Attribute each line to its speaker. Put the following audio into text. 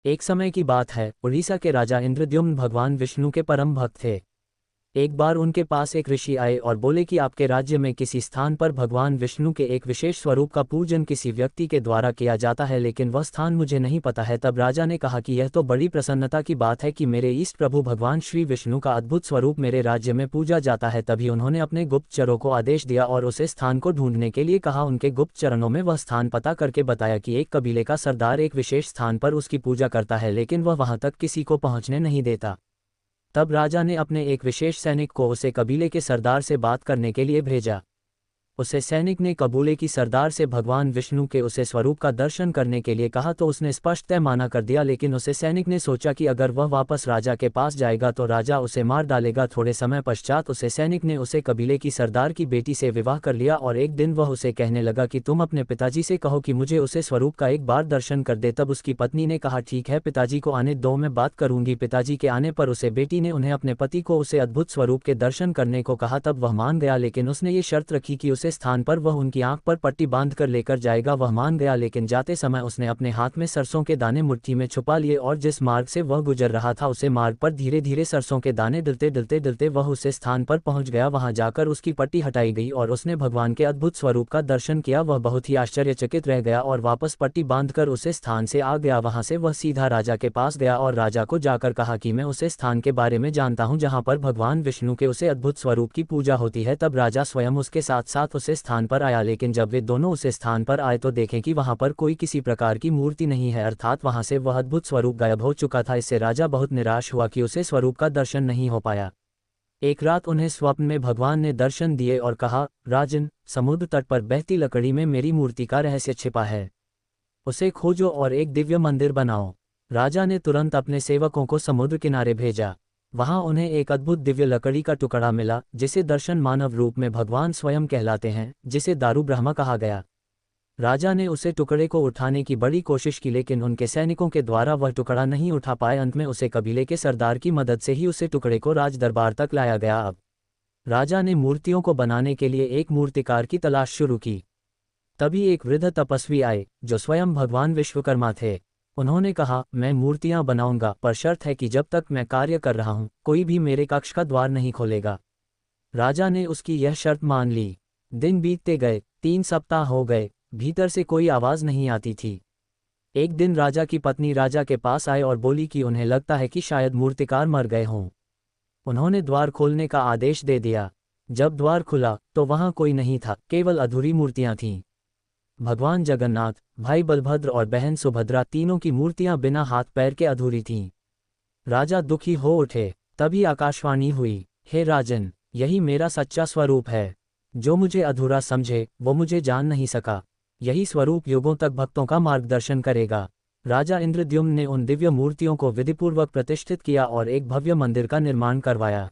Speaker 1: एक समय की बात है, उड़ीसा के राजा इंद्रद्युम्न भगवान विष्णु के परम भक्त थे। एक बार उनके पास एक ऋषि आए और बोले कि आपके राज्य में किसी स्थान पर भगवान विष्णु के एक विशेष स्वरूप का पूजन किसी व्यक्ति के द्वारा किया जाता है, लेकिन वह स्थान मुझे नहीं पता है। तब राजा ने कहा कि यह तो बड़ी प्रसन्नता की बात है कि मेरे इष्ट प्रभु भगवान श्री विष्णु का अद्भुत स्वरूप मेरे राज्य में पूजा जाता है। तभी उन्होंने अपने गुप्तचरों को आदेश दिया और उसे स्थान को ढूंढने के लिए कहा। उनके गुप्तचरणों में वह स्थान पता करके बताया कि एक कबीले का सरदार एक विशेष स्थान पर उसकी पूजा करता है, लेकिन वह वहां तक किसी को पहुंचने नहीं देता। तब राजा ने अपने एक विशेष सैनिक को उसे कबीले के सरदार से बात करने के लिए भेजा। उसे सैनिक ने कबीले की सरदार से भगवान विष्णु के उसे स्वरूप का दर्शन करने के लिए कहा तो उसने स्पष्ट माना कर दिया, लेकिन उसे सैनिक ने सोचा कि अगर वह वापस राजा के पास जाएगा तो राजा उसे मार डालेगा। थोड़े समय पश्चात उसे सैनिक ने उसे कबीले की सरदार की बेटी से विवाह कर लिया और एक दिन वह उसे कहने लगा कि तुम अपने पिताजी से कहो कि मुझे उसे स्वरूप का एक बार दर्शन कर दे। तब उसकी पत्नी ने कहा ठीक है, पिताजी को आने दो, मैं बात करूंगी। पिताजी के आने पर उसे बेटी ने उन्हें अपने पति को उसे अद्भुत स्वरूप के दर्शन करने को कहा। तब वह मान गया, लेकिन उसने ये शर्त रखी कि उसे स्थान पर वह उनकी आंख पर पट्टी बांध कर लेकर जाएगा। वह मान गया, लेकिन जाते समय उसने अपने हाथ में सरसों के दाने मुट्ठी में छुपा लिए और जिस मार्ग से वह गुजर रहा था उसे मार्ग पर धीरे धीरे सरसों के दाने डलते डलते डलते वह उस स्थान पर पहुंच गया। वहां जाकर उसकी पट्टी हटाई गई और उसने भगवान के अद्भुत स्वरूप का दर्शन किया। वह बहुत ही आश्चर्यचकित रह गया और वापस पट्टी बांधकर उस स्थान से आ गया। वहां से वह सीधा राजा के पास गया और राजा को जाकर कहा कि मैं उस स्थान के बारे में जानता हूं जहां पर भगवान विष्णु के उसे अद्भुत स्वरूप की पूजा होती है। तब राजा स्वयं उसके साथ साथ उस स्थान पर आया, लेकिन जब वे दोनों उस स्थान पर आए तो देखें कि वहां पर कोई किसी प्रकार की मूर्ति नहीं है, अर्थात वहां से वह अद्भुत स्वरूप गायब हो चुका था। इससे राजा बहुत निराश हुआ कि उसे स्वरूप का दर्शन नहीं हो पाया। एक रात उन्हें स्वप्न में भगवान ने दर्शन दिए और कहा, राजन, समुद्र तट पर बहती लकड़ी में मेरी मूर्ति का रहस्य छिपा है, उसे खोजो और एक दिव्य मंदिर बनाओ। राजा ने तुरंत अपने सेवकों को समुद्र किनारे भेजा। वहां उन्हें एक अद्भुत दिव्य लकड़ी का टुकड़ा मिला जिसे दर्शन मानव रूप में भगवान स्वयं कहलाते हैं, जिसे दारू ब्रह्मा कहा गया। राजा ने उसे टुकड़े को उठाने की बड़ी कोशिश की, लेकिन उनके सैनिकों के द्वारा वह टुकड़ा नहीं उठा पाए। अंत में उसे कबीले के सरदार की मदद से ही उसे टुकड़े को राज दरबार तक लाया गया। अब राजा ने मूर्तियों को बनाने के लिए एक मूर्तिकार की तलाश शुरू की। तभी एक वृद्ध तपस्वी आए जो स्वयं भगवान विश्वकर्मा थे। उन्होंने कहा, मैं मूर्तियां बनाऊंगा, पर शर्त है कि जब तक मैं कार्य कर रहा हूं कोई भी मेरे कक्ष का द्वार नहीं खोलेगा। राजा ने उसकी यह शर्त मान ली। दिन बीतते गए, 3 सप्ताह हो गए, भीतर से कोई आवाज नहीं आती थी। एक दिन राजा की पत्नी राजा के पास आए और बोली कि उन्हें लगता है कि शायद मूर्तिकार मर गए हों। उन्होंने द्वार खोलने का आदेश दे दिया। जब द्वार खुला तो वहां कोई नहीं था, केवल अधूरी मूर्तियां थीं। भगवान जगन्नाथ, भाई बलभद्र और बहन सुभद्रा, तीनों की मूर्तियां बिना हाथ पैर के अधूरी थीं। राजा दुखी हो उठे। तभी आकाशवाणी हुई, हे राजन, यही मेरा सच्चा स्वरूप है। जो मुझे अधूरा समझे वो मुझे जान नहीं सका। यही स्वरूप युगों तक भक्तों का मार्गदर्शन करेगा। राजा इंद्रद्युम्न ने उन दिव्य मूर्तियों को विधिपूर्वक प्रतिष्ठित किया और एक भव्य मंदिर का निर्माण करवाया।